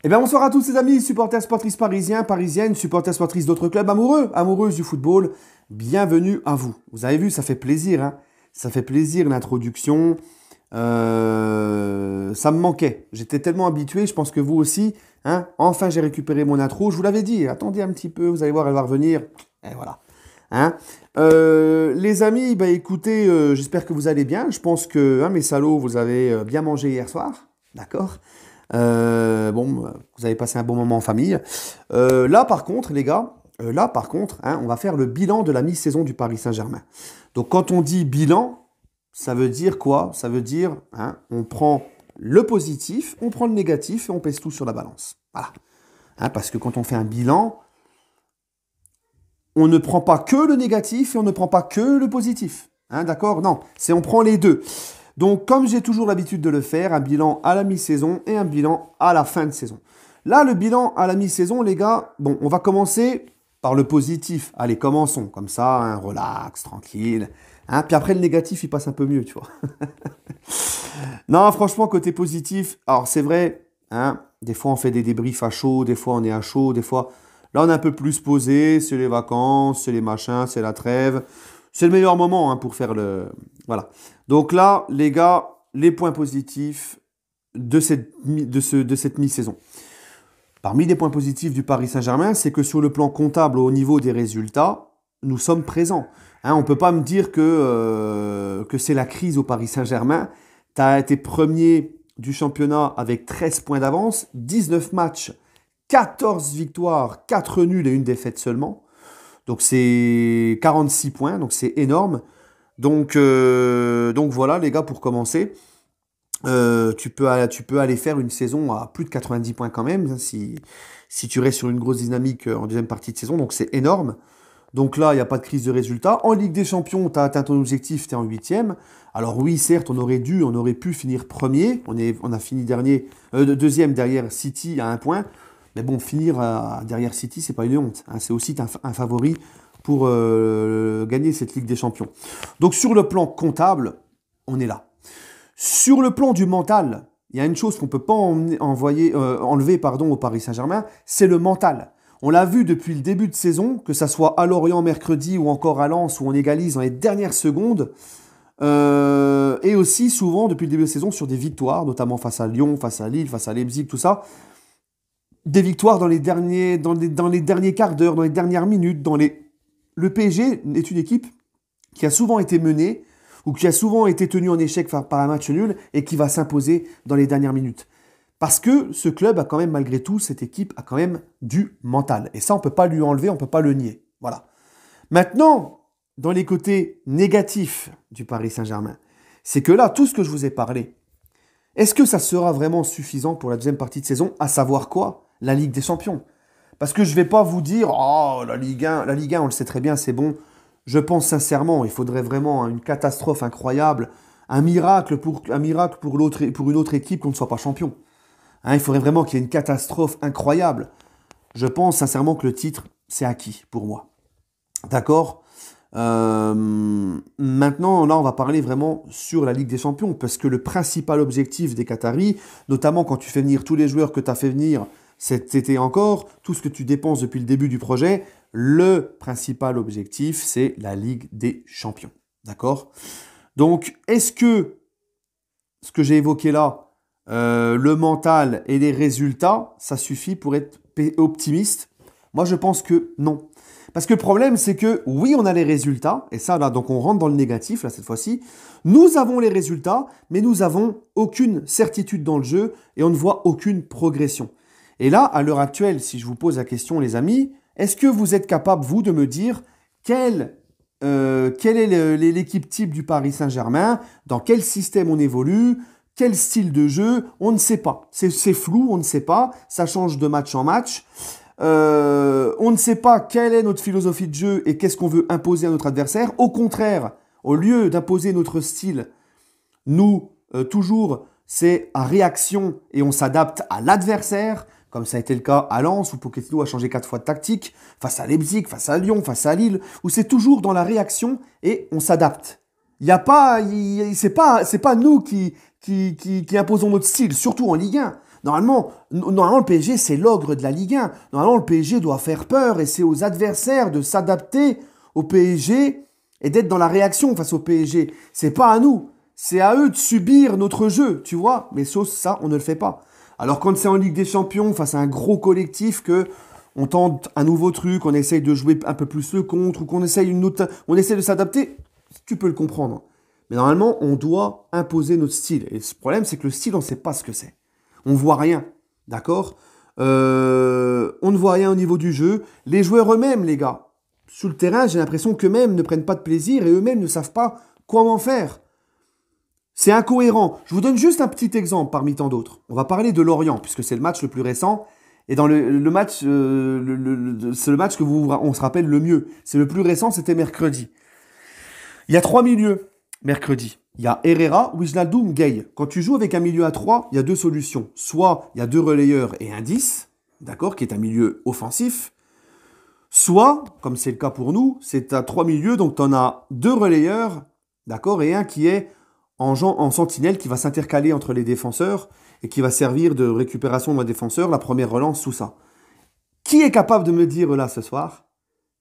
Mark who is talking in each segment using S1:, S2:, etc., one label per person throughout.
S1: Eh bien, bonsoir à tous les amis, supporters sportifs parisiens, parisiennes, supporters sportifs d'autres clubs amoureux, amoureuses du football. Bienvenue à vous. Vous avez vu, ça fait plaisir, hein. Ça fait plaisir l'introduction. Ça me manquait. J'étais tellement habitué, je pense que vous aussi, hein. Enfin, j'ai récupéré mon intro. Je vous l'avais dit, attendez un petit peu, vous allez voir, elle va revenir. Et voilà. Hein. Les amis, bah, écoutez, j'espère que vous allez bien. Je pense que, hein, mes salauds, vous avez bien mangé hier soir. D'accord? Vous avez passé un bon moment en famille. Là, par contre, les gars, hein, on va faire le bilan de la mi-saison du Paris Saint-Germain. Donc, quand on dit bilan, ça veut dire quoi? Ça veut dire, hein, on prend le positif, on prend le négatif et on pèse tout sur la balance. Voilà. Hein, parce que quand on fait un bilan, on ne prend pas que le négatif et on ne prend pas que le positif. Hein, d'accord? Non, on prend les deux. Donc, comme j'ai toujours l'habitude de le faire, un bilan à la mi-saison et un bilan à la fin de saison. Là, le bilan à la mi-saison, les gars, bon, on va commencer par le positif. Allez, commençons. Comme ça, hein, relax, tranquille. Hein, puis après, le négatif, il passe un peu mieux, tu vois. Non, franchement, côté positif, alors c'est vrai, hein, des fois on fait des débriefs à chaud, des fois on est à chaud, des fois... Là, on est un peu plus posé, c'est les vacances, c'est les machins, c'est la trêve. C'est le meilleur moment, hein, pour faire le... Voilà. Donc là, les gars, les points positifs de cette mi-saison. Parmi les points positifs du Paris Saint-Germain, c'est que sur le plan comptable, au niveau des résultats, nous sommes présents. Hein, on ne peut pas me dire que c'est la crise au Paris Saint-Germain. Tu as été premier du championnat avec 13 points d'avance, 19 matchs, 14 victoires, 4 nuls et une défaite seulement. Donc c'est 46 points, donc c'est énorme. Donc voilà les gars, pour commencer, tu peux aller faire une saison à plus de 90 points quand même, hein, si tu restes sur une grosse dynamique en deuxième partie de saison, donc c'est énorme. Donc là, il n'y a pas de crise de résultat. En Ligue des Champions, tu as atteint ton objectif, tu es en huitième. Alors oui, certes, on aurait pu finir premier. On a fini deuxième derrière City à un point. Mais bon, finir derrière City, c'est pas une honte, hein. C'est aussi un favori pour gagner cette Ligue des Champions. Donc sur le plan comptable, on est là. Sur le plan du mental, il y a une chose qu'on ne peut pas enlever au Paris Saint-Germain, c'est le mental. On l'a vu depuis le début de saison, que ça soit à Lorient mercredi ou encore à Lens où on égalise dans les dernières secondes, et aussi souvent depuis le début de saison sur des victoires, notamment face à Lyon, face à Lille, face à Leipzig, tout ça. Des victoires dans les derniers quarts d'heure, dans les dernières minutes, Le PSG est une équipe qui a souvent été menée ou qui a souvent été tenue en échec par un match nul et qui va s'imposer dans les dernières minutes. Parce que ce club a quand même, malgré tout, cette équipe a quand même du mental. Et ça, on ne peut pas lui enlever, on ne peut pas le nier. Voilà. Maintenant, dans les côtés négatifs du Paris Saint-Germain, c'est que là, tout ce que je vous ai parlé, est-ce que ça sera vraiment suffisant pour la deuxième partie de saison, à savoir quoi? La Ligue des Champions. Parce que je ne vais pas vous dire, oh, la Ligue 1, on le sait très bien, c'est bon. Je pense sincèrement, il faudrait vraiment une catastrophe incroyable, un miracle pour une autre équipe qu'on ne soit pas champion. Hein, il faudrait vraiment qu'il y ait une catastrophe incroyable. Je pense sincèrement que le titre, c'est acquis pour moi. D'accord? Maintenant, là, on va parler vraiment sur la Ligue des Champions, parce que le principal objectif des Qataris, notamment quand tu fais venir tous les joueurs que tu as fait venir cet été encore, tout ce que tu dépenses depuis le début du projet, le principal objectif, c'est la Ligue des Champions. D'accord? Donc, est-ce que ce que j'ai évoqué là, le mental et les résultats, ça suffit pour être optimiste? Moi, je pense que non. Parce que le problème, c'est que oui, on a les résultats, et ça, là, donc on rentre dans le négatif, là, cette fois-ci. Nous avons les résultats, mais nous n'avons aucune certitude dans le jeu et on ne voit aucune progression. Et là, à l'heure actuelle, si je vous pose la question, les amis, est-ce que vous êtes capable, vous, de me dire quelle est l'équipe type du Paris Saint-Germain, dans quel système on évolue, quel style de jeu? On ne sait pas. C'est flou, on ne sait pas. Ça change de match en match. On ne sait pas quelle est notre philosophie de jeu et qu'est-ce qu'on veut imposer à notre adversaire. Au contraire, au lieu d'imposer notre style, nous, toujours, c'est à réaction et on s'adapte à l'adversaire, comme ça a été le cas à Lens, où Pochettino a changé 4 fois de tactique, face à Leipzig, face à Lyon, face à Lille, où c'est toujours dans la réaction et on s'adapte. Il c'est pas nous qui imposons notre style, surtout en Ligue 1. Normalement, le PSG, c'est l'ogre de la Ligue 1. Normalement, le PSG doit faire peur et c'est aux adversaires de s'adapter au PSG et d'être dans la réaction face au PSG. C'est pas à nous. C'est à eux de subir notre jeu, tu vois. Mais sauf ça, on ne le fait pas. Alors quand c'est en Ligue des Champions, face à un gros collectif, que on tente un nouveau truc, on essaye de jouer un peu plus le contre, ou qu'on essaye on essaye de s'adapter, tu peux le comprendre. Mais normalement, on doit imposer notre style. Et ce problème, c'est que le style, on ne sait pas ce que c'est. On ne voit rien, d'accord. On ne voit rien au niveau du jeu. Les joueurs eux-mêmes, les gars, sur le terrain, j'ai l'impression qu'eux-mêmes ne prennent pas de plaisir et eux-mêmes ne savent pas comment faire. C'est incohérent. Je vous donne juste un petit exemple parmi tant d'autres. On va parler de Lorient, puisque c'est le match le plus récent. Et dans le match, c'est le match que on se rappelle le mieux. C'est le plus récent, c'était mercredi. Il y a 3 milieux mercredi. Il y a Herrera, Wijnaldum, Gueye. Quand tu joues avec un milieu à 3, il y a 2 solutions. Soit il y a 2 relayeurs et un 10, d'accord, qui est un milieu offensif. Soit, comme c'est le cas pour nous, c'est à 3 milieux, donc tu en as 2 relayeurs, d'accord, et un qui est en sentinelle qui va s'intercaler entre les défenseurs et qui va servir de récupération d'un défenseur, la première relance, tout ça. Qui est capable de me dire là ce soir,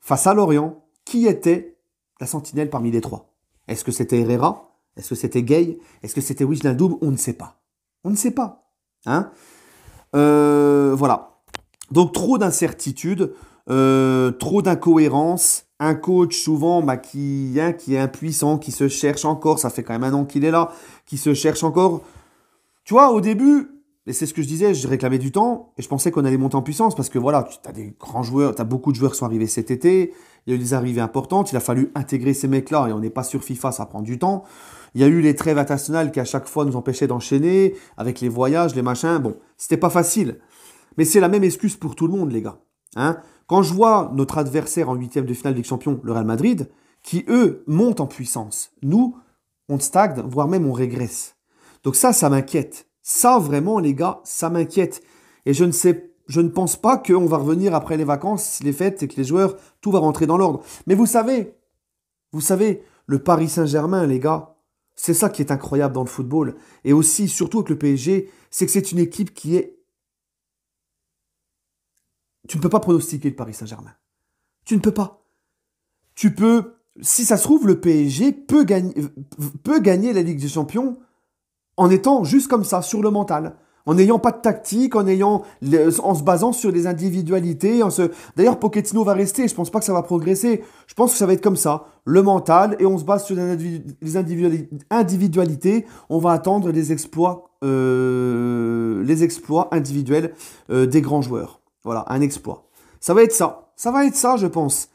S1: face à Lorient, qui était la sentinelle parmi les 3? Est-ce que c'était Herrera? Est-ce que c'était Gueye? Est-ce que c'était Wijnaldum? On ne sait pas. On ne sait pas. Hein, voilà. Donc trop d'incertitudes, trop d'incohérences. Un coach souvent qui est impuissant, qui se cherche encore. Ça fait quand même un an qu'il est là, qui se cherche encore. Tu vois, au début, et c'est ce que je disais, je réclamais du temps et je pensais qu'on allait monter en puissance parce que voilà, tu as des grands joueurs, tu as beaucoup de joueurs qui sont arrivés cet été. Il y a eu des arrivées importantes. Il a fallu intégrer ces mecs-là et on n'est pas sur FIFA, ça prend du temps. Il y a eu les trêves internationales qui à chaque fois nous empêchaient d'enchaîner avec les voyages, les machins. Bon, c'était pas facile. Mais c'est la même excuse pour tout le monde, les gars. Hein, quand je vois notre adversaire en huitième de finale de Ligue des Champions, le Real Madrid, qui eux montent en puissance. Nous, on stagne, voire même on régresse. Donc ça m'inquiète. Ça vraiment, les gars, ça m'inquiète. Et je ne pense pas qu'on va revenir après les vacances, les fêtes et que les joueurs, tout va rentrer dans l'ordre. Mais vous savez, le Paris Saint-Germain, les gars, c'est ça qui est incroyable dans le football. Et aussi, surtout avec le PSG, c'est que c'est une équipe qui est... Tu ne peux pas pronostiquer le Paris Saint-Germain. Tu ne peux pas. Tu peux... Si ça se trouve, le PSG peut gagner la Ligue des Champions en étant juste comme ça, sur le mental. En n'ayant pas de tactique, en se basant sur les individualités. D'ailleurs, Pochettino va rester, je ne pense pas que ça va progresser. Je pense que ça va être comme ça, le mental, et on se base sur les individualités. On va attendre les exploits individuels des grands joueurs. Voilà, un exploit. Ça va être ça. Ça va être ça, je pense.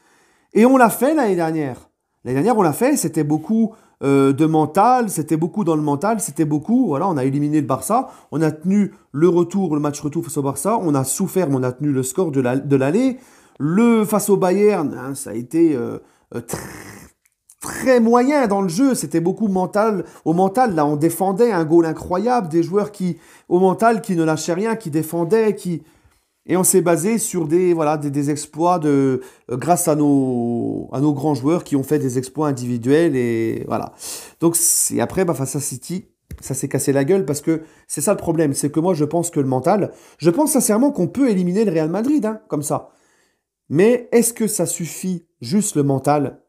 S1: Et on l'a fait l'année dernière. L'année dernière, on l'a fait, c'était beaucoup de mental, c'était beaucoup dans le mental, c'était beaucoup, voilà, on a éliminé le Barça, on a tenu le match retour face au Barça, on a souffert, mais on a tenu le score de l'aller. Face au Bayern, hein, ça a été très, très moyen dans le jeu, c'était beaucoup mental. Au mental, là, on défendait un goal incroyable, des joueurs au mental, qui ne lâchaient rien, qui défendaient, Et on s'est basé sur des exploits grâce à nos grands joueurs qui ont fait des exploits individuels et voilà. Donc après, face à City, ça s'est cassé la gueule parce que c'est ça le problème, c'est que moi je pense que le mental, je pense sincèrement qu'on peut éliminer le Real Madrid, hein, comme ça. Mais est-ce que ça suffit juste le mental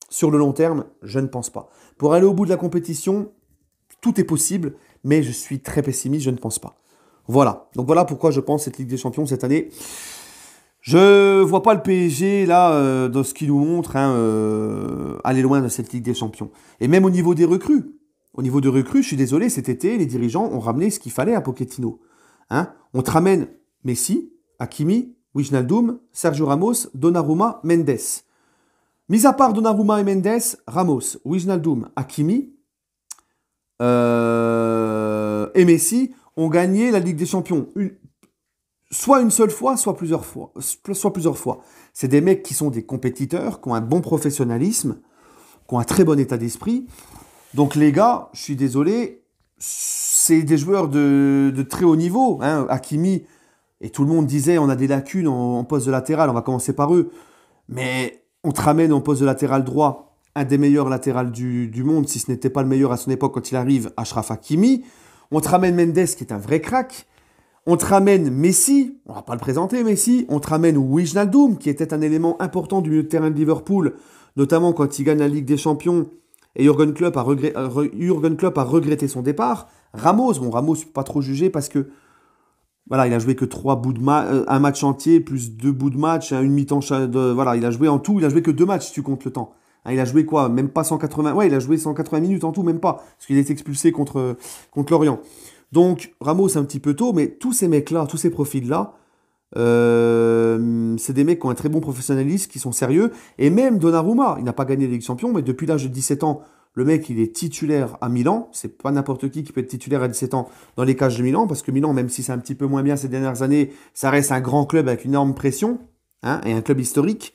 S1: sur le long terme? Je ne pense pas. Pour aller au bout de la compétition, tout est possible, mais je suis très pessimiste, je ne pense pas. Voilà, donc voilà pourquoi je pense cette Ligue des Champions cette année. Je vois pas le PSG là, dans ce qu'il nous montre, aller loin de cette Ligue des Champions. Et même au niveau des recrues. Au niveau de recrues, je suis désolé, cet été, les dirigeants ont ramené ce qu'il fallait à Pochettino. Hein, on te ramène Messi, Hakimi, Wijnaldum, Sergio Ramos, Donnarumma, Mendes. Mis à part Donnarumma et Mendes, Ramos, Wijnaldum, Hakimi et Messi ont gagné la Ligue des Champions. Soit une seule fois, soit plusieurs fois. C'est des mecs qui sont des compétiteurs, qui ont un bon professionnalisme, qui ont un très bon état d'esprit. Donc les gars, je suis désolé, c'est des joueurs de très haut niveau. Hein. Hakimi, et tout le monde disait, on a des lacunes en poste de latéral, on va commencer par eux. Mais on te ramène en poste de latéral droit, un des meilleurs latérales du monde, si ce n'était pas le meilleur à son époque quand il arrive, Achraf Hakimi. On te ramène Mendes, qui est un vrai crack. On te ramène Messi, on va pas le présenter Messi, on te ramène Wijnaldum, qui était un élément important du milieu de terrain de Liverpool, notamment quand il gagne la Ligue des Champions, et Jürgen Klopp a regretté son départ. Ramos, bon Ramos, je peux pas trop juger parce que voilà, il a joué que un match entier, plus 2 bouts de match, une mi-temps, voilà, il a joué en tout, il a joué que 2 matchs si tu comptes le temps. Hein, il a joué quoi? Même pas 180, ouais, il a joué 180 minutes en tout, même pas, parce qu'il est expulsé contre Lorient. Donc, Ramos, c'est un petit peu tôt, mais tous ces mecs-là, tous ces profils-là, c'est des mecs qui ont un très bon professionnalisme, qui sont sérieux. Et même Donnarumma, il n'a pas gagné la Ligue des Champions, mais depuis l'âge de 17 ans, le mec, il est titulaire à Milan. C'est pas n'importe qui peut être titulaire à 17 ans dans les cages de Milan, parce que Milan, même si c'est un petit peu moins bien ces dernières années, ça reste un grand club avec une énorme pression, hein, et un club historique.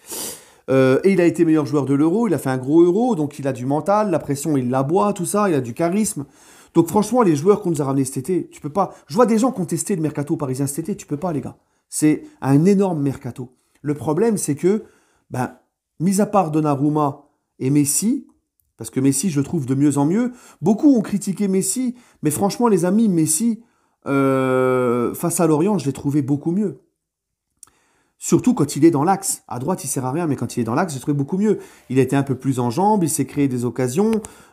S1: Et il a été meilleur joueur de l'Euro, il a fait un gros Euro, donc il a du mental, la pression, il la boit, tout ça, il a du charisme. Donc franchement, les joueurs qu'on nous a ramenés cet été, tu peux pas. Je vois des gens contester le mercato parisien cet été, tu peux pas, les gars. C'est un énorme mercato. Le problème, c'est que, ben, mis à part Donnarumma et Messi, parce que Messi, je le trouve de mieux en mieux, beaucoup ont critiqué Messi, mais franchement, les amis, Messi, face à Lorient, je l'ai trouvé beaucoup mieux. Surtout quand il est dans l'axe. À droite, il sert à rien, mais quand il est dans l'axe, j'ai trouvé beaucoup mieux. Il a été un peu plus en jambes, il s'est créé des occasions,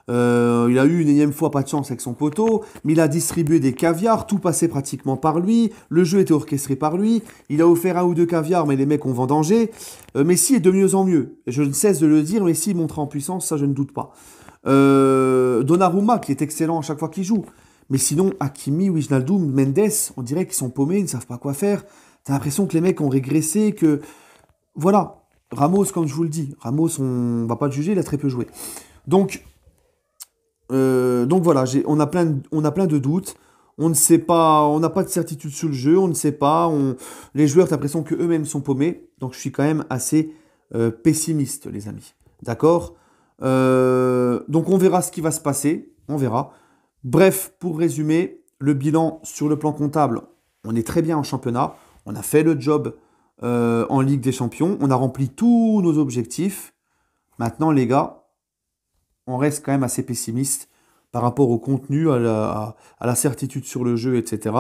S1: il a eu une énième fois pas de chance avec son poteau, mais il a distribué des caviars, tout passait pratiquement par lui, le jeu était orchestré par lui, il a offert 1 ou 2 caviars, mais les mecs ont vendangé. Messi est de mieux en mieux. Et je ne cesse de le dire, Messi montera en puissance, ça je ne doute pas. Donnarumma, qui est excellent à chaque fois qu'il joue. Mais sinon, Hakimi, Wijnaldum, Mendes, on dirait qu'ils sont paumés, ils ne savent pas quoi faire. T'as l'impression que les mecs ont régressé, que... Voilà. Ramos, comme je vous le dis, Ramos, on va pas le juger, il a très peu joué. Donc voilà, on a plein de doutes. On ne sait pas, on n'a pas de certitude sur le jeu, on ne sait pas. Les joueurs, t'as l'impression qu'eux-mêmes sont paumés. Donc je suis quand même assez pessimiste, les amis. D'accord. Donc on verra ce qui va se passer. On verra. Bref, pour résumer, le bilan sur le plan comptable, on est très bien en championnat. On a fait le job en Ligue des Champions. On a rempli tous nos objectifs. Maintenant, les gars, on reste quand même assez pessimiste par rapport au contenu, à la certitude sur le jeu, etc.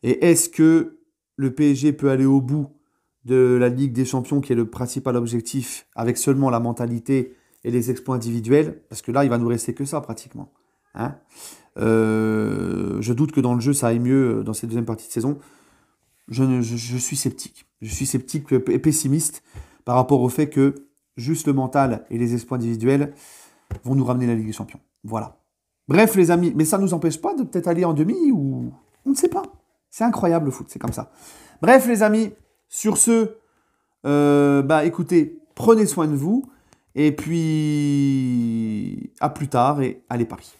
S1: Et est-ce que le PSG peut aller au bout de la Ligue des Champions, qui est le principal objectif, avec seulement la mentalité et les exploits individuels? Parce que là, il va nous rester que ça, pratiquement. Hein. Je doute que dans le jeu, ça aille mieux dans cette deuxième partie de saison. Je suis sceptique. Je suis sceptique et pessimiste par rapport au fait que juste le mental et les exploits individuels vont nous ramener la Ligue des Champions. Voilà. Bref, les amis, mais ça ne nous empêche pas de peut-être aller en demi ou... On ne sait pas. C'est incroyable le foot, c'est comme ça. Bref, les amis, sur ce, écoutez, prenez soin de vous et puis à plus tard et allez Paris.